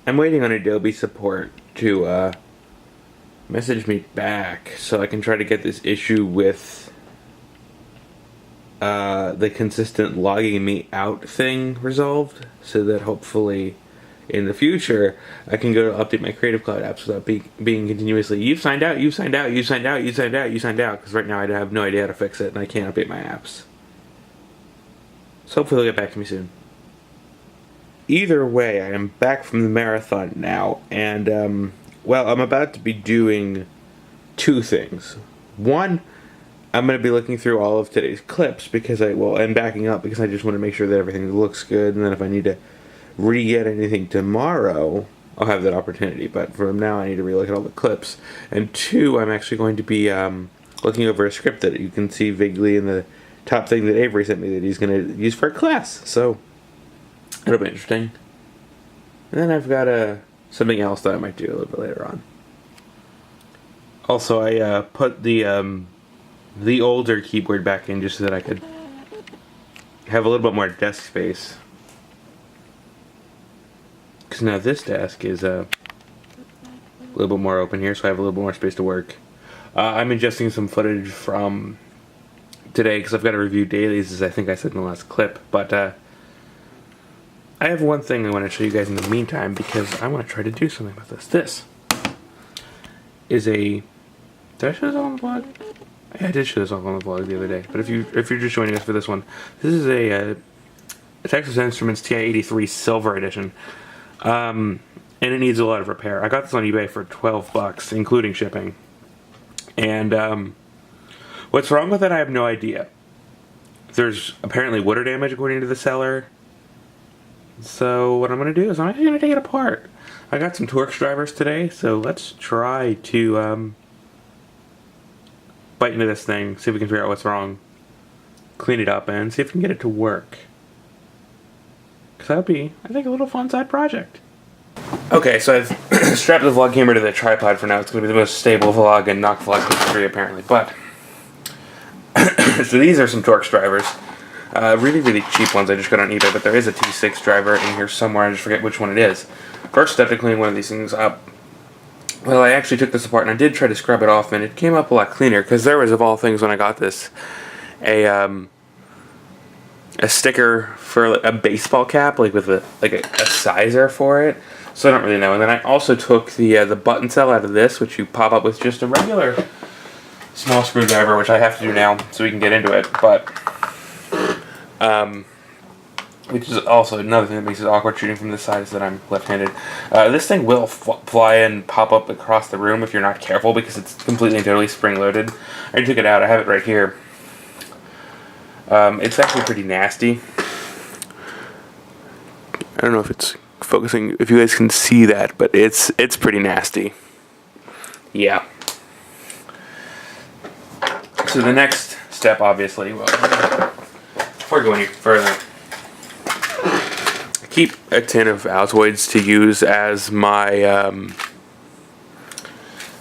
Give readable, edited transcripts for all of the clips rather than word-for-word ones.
I'm waiting on Adobe support to message me back so I can try to get this issue with the consistent logging me out thing resolved, so that hopefully in the future I can go to update my Creative Cloud apps without being continuously, you've signed out, you signed out, you signed out, you signed out, you signed out, because right now I have no idea how to fix it and I can't update my apps. So hopefully they'll get back to me soon. Either way, I am back from the marathon now, and well, I'm about to be doing two things. One, I'm going to be looking through all of today's clips because and backing up because I just want to make sure that everything looks good, and then if I need to re-get anything tomorrow, I'll have that opportunity. But from now, I need to re-look at all the clips. And two, I'm actually going to be looking over a script that you can see vaguely in the top thing that Avery sent me that he's going to use for a class. So it'll be interesting. And then I've got something else that I might do a little bit later on. Also, I put the older keyboard back in just so that I could have a little bit more desk space. Because now this desk is a little bit more open here, so I have a little bit more space to work. I'm adjusting some footage from today because I've got to review dailies, as I think I said in the last clip. But I have one thing I want to show you guys in the meantime, because I want to try to do something about this. This is a... Did I show this all on the blog? Yeah, I did show this all on the blog the other day. But if you're just joining us for this one, this is a Texas Instruments TI-83 Silver Edition. And it needs a lot of repair. I got this on eBay for $12, including shipping. And what's wrong with it, I have no idea. There's apparently water damage according to the seller. So what I'm going to do is I'm actually going to take it apart. I got some Torx drivers today, so let's try to bite into this thing, see if we can figure out what's wrong, clean it up, and see if we can get it to work. Because that would be, I think, a little fun side project. Okay, so I've strapped the vlog camera to the tripod for now. It's going to be the most stable vlog in Nock vlog history, apparently. But, so these are some Torx drivers. Really, really cheap ones I just got on eBay, but there is a T6 driver in here somewhere. I just forget which one it is. First step to clean one of these things up. Well, I actually took this apart and I did try to scrub it off, and it came up a lot cleaner, because there was, of all things, when I got this, a sticker for a baseball cap, like with a sizer for it. So I don't really know. And then I also took the button cell out of this, which you pop up with just a regular small screwdriver, which I have to do now so we can get into it. But which is also another thing that makes it awkward shooting from this side, is that I'm left-handed. This thing will fly and pop up across the room if you're not careful, because it's completely and totally spring-loaded. I took it out. I have it right here. It's actually pretty nasty. I don't know if it's focusing, if you guys can see that, but it's pretty nasty. Yeah. So the next step, obviously, well, before I go any further, I keep a tin of Altoids to use as my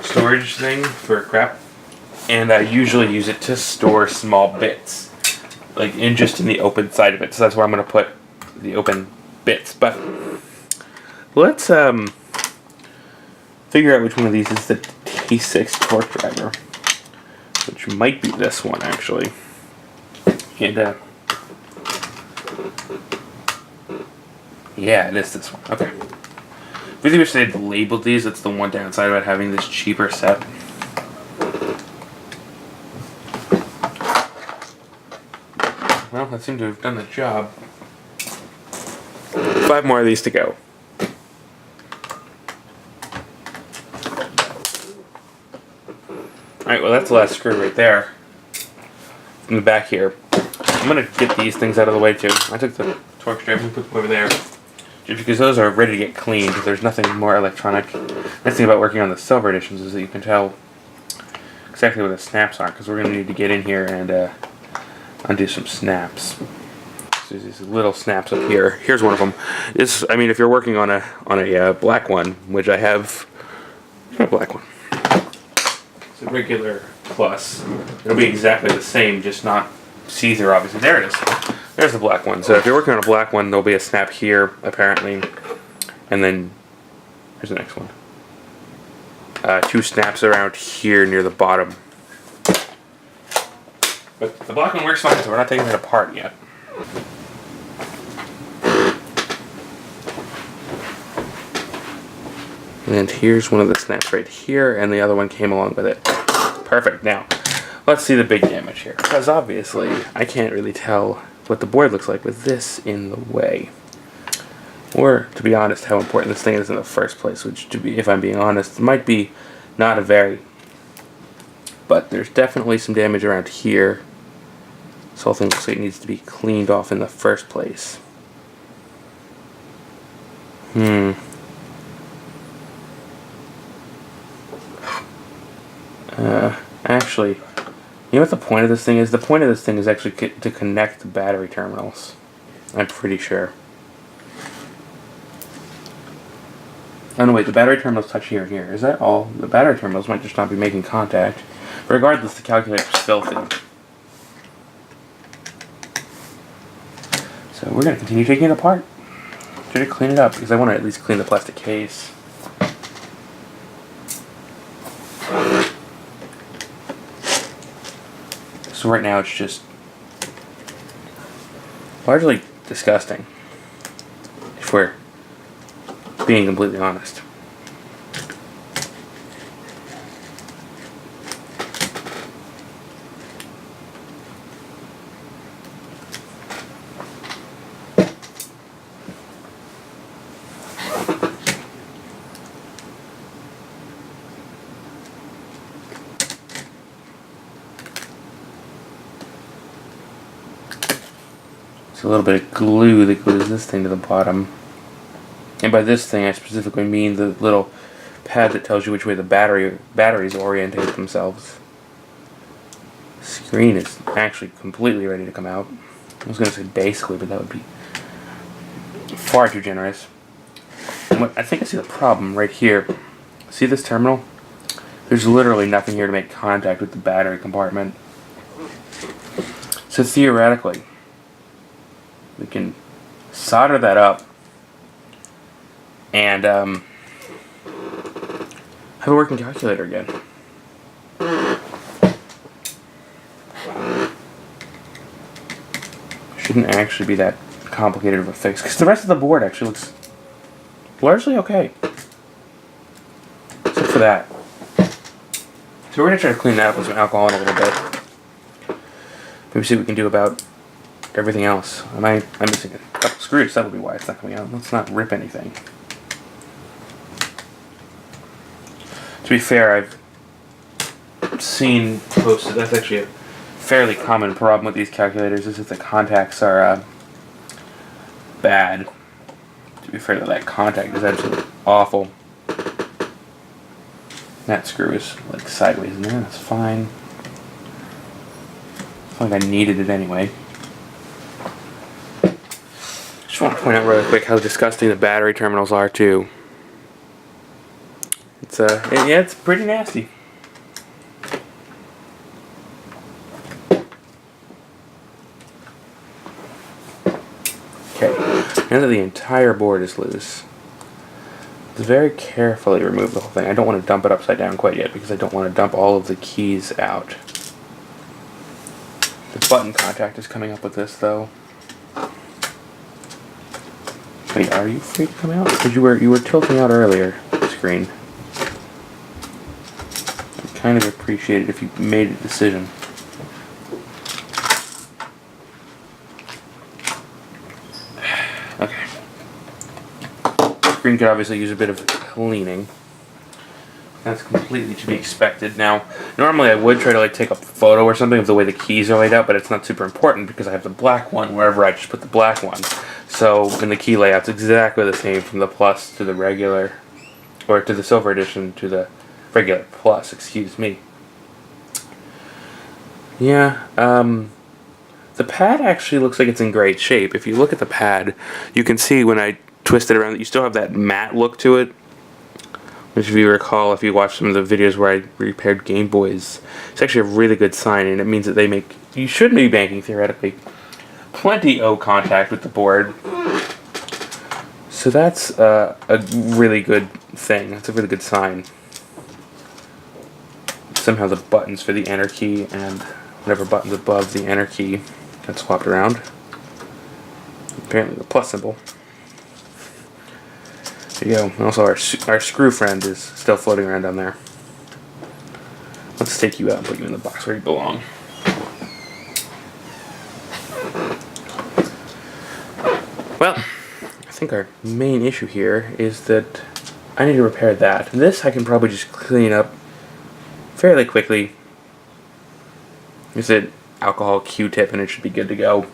storage thing for crap, and I usually use it to store small bits, like just in the open side of it. So that's where I'm going to put the open bits. But let's figure out which one of these is the T6 torque driver, which might be this one actually. And yeah, it is this one. Okay. Really wish they had labeled these. That's the one downside about having this cheaper set. Well, that seemed to have done the job. 5 more of these to go. Alright, well that's the last screw right there. From the back here. I'm going to get these things out of the way too. I took the Torx driver and put them over there, just because those are ready to get cleaned. There's nothing more electronic. Nice thing about working on the silver editions is that you can tell exactly where the snaps are, because we're going to need to get in here and undo some snaps. So there's these little snaps up here. Here's one of them. This, I mean, if you're working on a black one, which I have, a black one. It's a regular plus. It'll be exactly the same, just not see-through, obviously. There it is. There's the black one. So if you're working on a black one, there'll be a snap here, apparently, and then Here's the next one. 2 snaps around here near the bottom. But the black one works fine, so we're not taking it apart yet. And here's one of the snaps right here, and the other one came along with it. Perfect. Now, let's see the big damage here. Because obviously, I can't really tell what the board looks like with this in the way. Or, to be honest, how important this thing is in the first place, which, if I'm being honest, might be not a very. But there's definitely some damage around here. This whole thing looks like it needs to be cleaned off in the first place. Actually, you know what the point of this thing is? The point of this thing is actually to connect the battery terminals. I'm pretty sure. Oh no, wait, the battery terminals touch here and here. Is that all? The battery terminals might just not be making contact. Regardless, the calculator's filthy. So we're going to continue taking it apart. Try to clean it up, because I want to at least clean the plastic case. So right now it's just largely disgusting, if we're being completely honest. A little bit of glue that glues this thing to the bottom. And by this thing I specifically mean the little pad that tells you which way the batteries orientate themselves. The screen is actually completely ready to come out. I was going to say basically, but that would be far too generous. And I think I see the problem right here. See this terminal? There's literally nothing here to make contact with the battery compartment. So theoretically, we can solder that up and have a working calculator again. Shouldn't actually be that complicated of a fix, because the rest of the board actually looks largely okay. Except for that. So we're going to try to clean that up with some alcohol in a little bit. Maybe see what we can do about everything else. I'm missing a couple screws. That'll be why it's not coming out. Let's not rip anything. To be fair, I've seen posted that's actually a fairly common problem with these calculators, is that the contacts are bad. To be fair, that contact is absolutely awful. That screw is like sideways in there. That's fine. I feel like I needed it anyway. Just want to point out really quick how disgusting the battery terminals are too. It's yeah, it's pretty nasty. Okay, now that the entire board is loose, let's very carefully remove the whole thing. I don't want to dump it upside down quite yet, because I don't want to dump all of the keys out. The button contact is coming up with this though. Wait, are you free to come out? Because you were tilting out earlier, screen. I'd kind of appreciate it if you made a decision. Okay. The screen could obviously use a bit of cleaning. That's completely to be expected. Now, normally I would try to take a photo or something of the way the keys are laid out, but it's not super important because I have the black one wherever I just put the black one. So, in the key layout's exactly the same from the Plus to the regular, or to the Silver Edition to the regular Plus, excuse me. Yeah, the pad actually looks like it's in great shape. If you look at the pad, you can see when I twist it around that you still have that matte look to it. Which, if you recall, if you watch some of the videos where I repaired Game Boys, it's actually a really good sign, and it means that you should be banking, theoretically, plenty of contact with the board. So that's a really good thing. That's a really good sign. Somehow the buttons for the enter key and whatever buttons above the enter key got swapped around. Apparently the plus symbol. There you go. And also our screw friend is still floating around down there. Let's take you out and put you in the box where you belong. Well, I think our main issue here is that I need to repair that. This I can probably just clean up fairly quickly. Use an alcohol Q-tip and it should be good to go.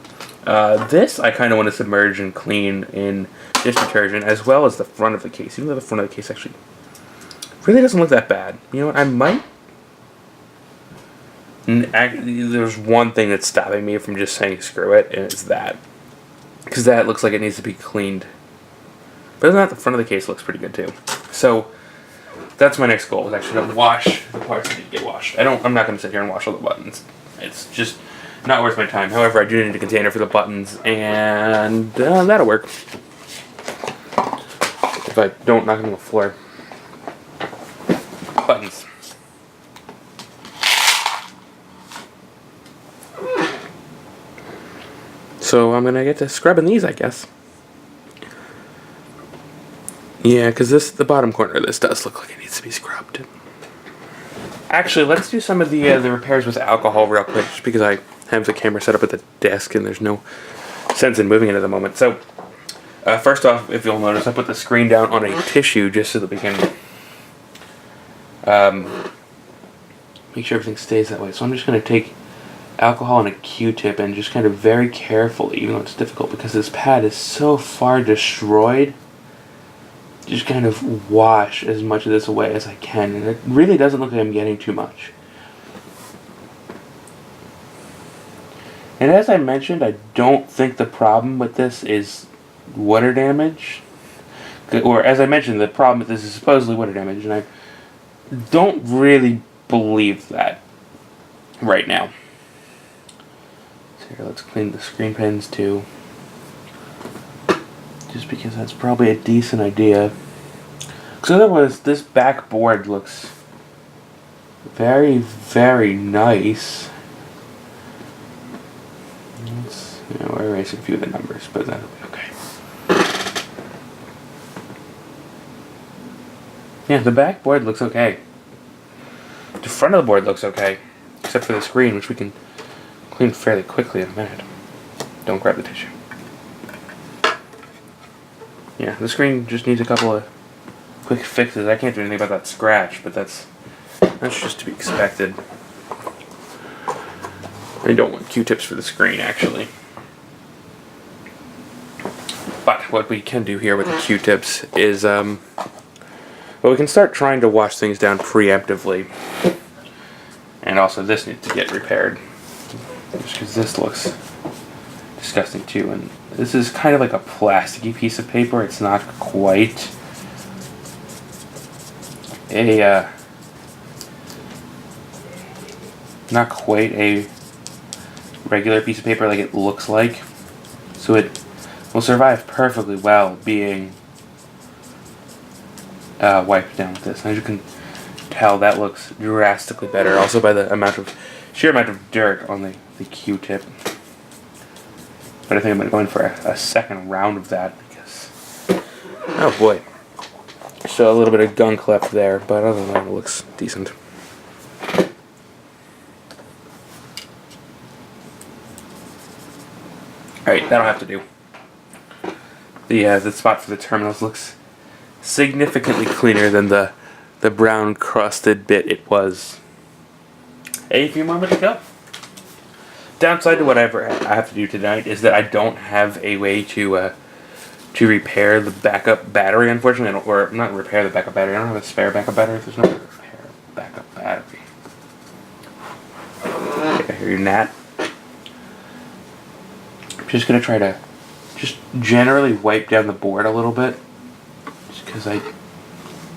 This I kind of want to submerge and clean in dish detergent, as well as the front of the case. Even though the front of the case actually really doesn't look that bad. You know what, I might... There's one thing that's stopping me from just saying screw it, and it's that. Because that looks like it needs to be cleaned. But other than that, the front of the case looks pretty good too. So, that's my next goal, is actually to wash the parts that need to get washed. I'm not going to sit here and wash all the buttons. It's just not worth my time. However, I do need a container for the buttons, and that'll work. If I don't knock them on the floor. Buttons. So I'm gonna get to scrubbing these, I guess. Yeah, because the bottom corner of this does look like it needs to be scrubbed. Actually, let's do some of the repairs with alcohol real quick, just because I have the camera set up at the desk and there's no sense in moving it at the moment. So, first off, if you'll notice, I put the screen down on a tissue just so that we can make sure everything stays that way. So I'm just going to take alcohol and a Q-tip and just kind of very carefully, even though it's difficult because this pad is so far destroyed, just kind of wash as much of this away as I can. And it really doesn't look like I'm getting too much. And as I mentioned, I don't think the problem with this is water damage. Or as I mentioned, the problem with this is supposedly water damage, and I don't really believe that right now. So here, let's clean the screen pins too. Just because that's probably a decent idea. Because otherwise, this back board looks very, very nice. We're erasing a few of the numbers, but that'll be okay. Yeah, the back board looks okay. The front of the board looks okay, except for the screen, which we can clean fairly quickly in a minute. Don't grab the tissue. Yeah, the screen just needs a couple of quick fixes. I can't do anything about that scratch, but that's just to be expected. I don't want Q-tips for the screen, actually. But what we can do here with the Q-tips is, well, we can start trying to wash things down preemptively. And also this needs to get repaired. Just because this looks disgusting too. And this is kind of like a plasticky piece of paper. It's not quite a, regular piece of paper like it looks like. So it will survive perfectly well being wiped down with this. And as you can tell, that looks drastically better. Also by the sheer amount of dirt on the Q-tip. But I think I'm going to go in for a second round of that because, oh boy. So a little bit of gunk left there, but other than that, it looks decent. Alright, that'll have to do. The spot for the terminals looks significantly cleaner than the brown crusted bit it was a few moments ago. Downside to whatever I have to do tonight is that I don't have a way to repair the backup battery, unfortunately. Or not repair the backup battery. I don't have a spare backup battery. There's no repair backup battery. Okay, I hear you, Nat. I'm just going to try to just generally wipe down the board a little bit. Just because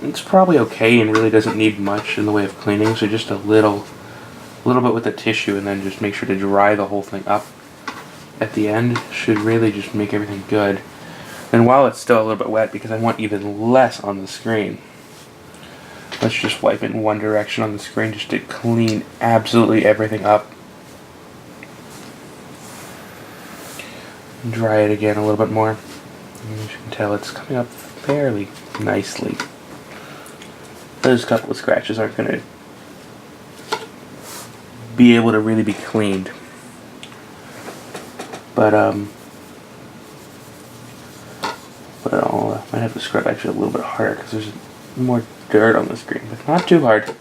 it's probably okay and really doesn't need much in the way of cleaning. So just a little bit with the tissue, and then just make sure to dry the whole thing up at the end. Should really just make everything good. And while it's still a little bit wet, because I want even less on the screen, Let's just wipe it in one direction on the screen just to clean absolutely everything up. Dry it again a little bit more. And as you can tell, it's coming up fairly nicely. Those couple of scratches aren't going to be able to really be cleaned. But I might have to scrub actually a little bit harder because there's more dirt on the screen, but not too hard.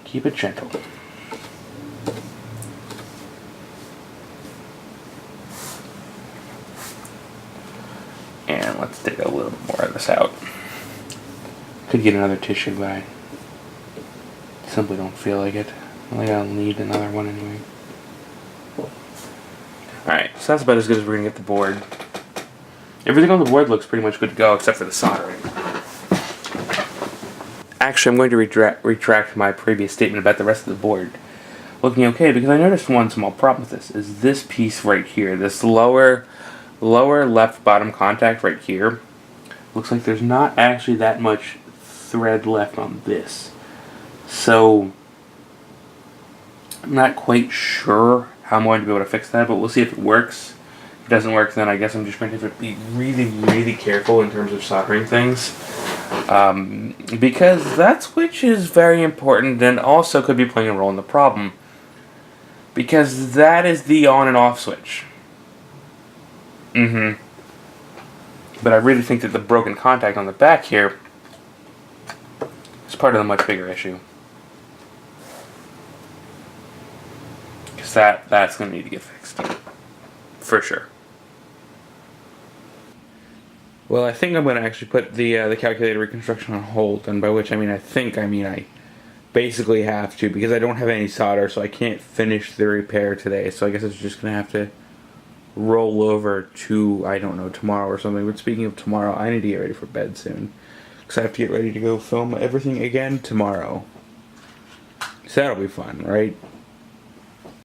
Keep it gentle. And let's take a little bit more of this out. Could get another tissue, but I simply don't feel like it. I think I'll need another one anyway. Alright, so that's about as good as we're going to get the board. Everything on the board looks pretty much good to go except for the soldering. Actually, I'm going to retract my previous statement about the rest of the board looking okay, because I noticed one small problem with this is this piece right here, this lower left bottom contact right here. Looks like there's not actually that much thread left on this. So I'm not quite sure how I'm going to be able to fix that, but we'll see if it works. If it doesn't work, then I guess I'm just going to have to be really, really careful in terms of soldering things. Because that switch is very important and also could be playing a role in the problem. Because that is the on and off switch. But I really think that the broken contact on the back here is part of the much bigger issue. Because that's going to need to get fixed. For sure. Well, I think I'm going to actually put the calculator reconstruction on hold, and by which I mean I basically have to, because I don't have any solder, so I can't finish the repair today, so I guess it's just going to have to roll over to, I don't know, tomorrow or something. But speaking of tomorrow, I need to get ready for bed soon, because I have to get ready to go film everything again tomorrow. So that'll be fun, right?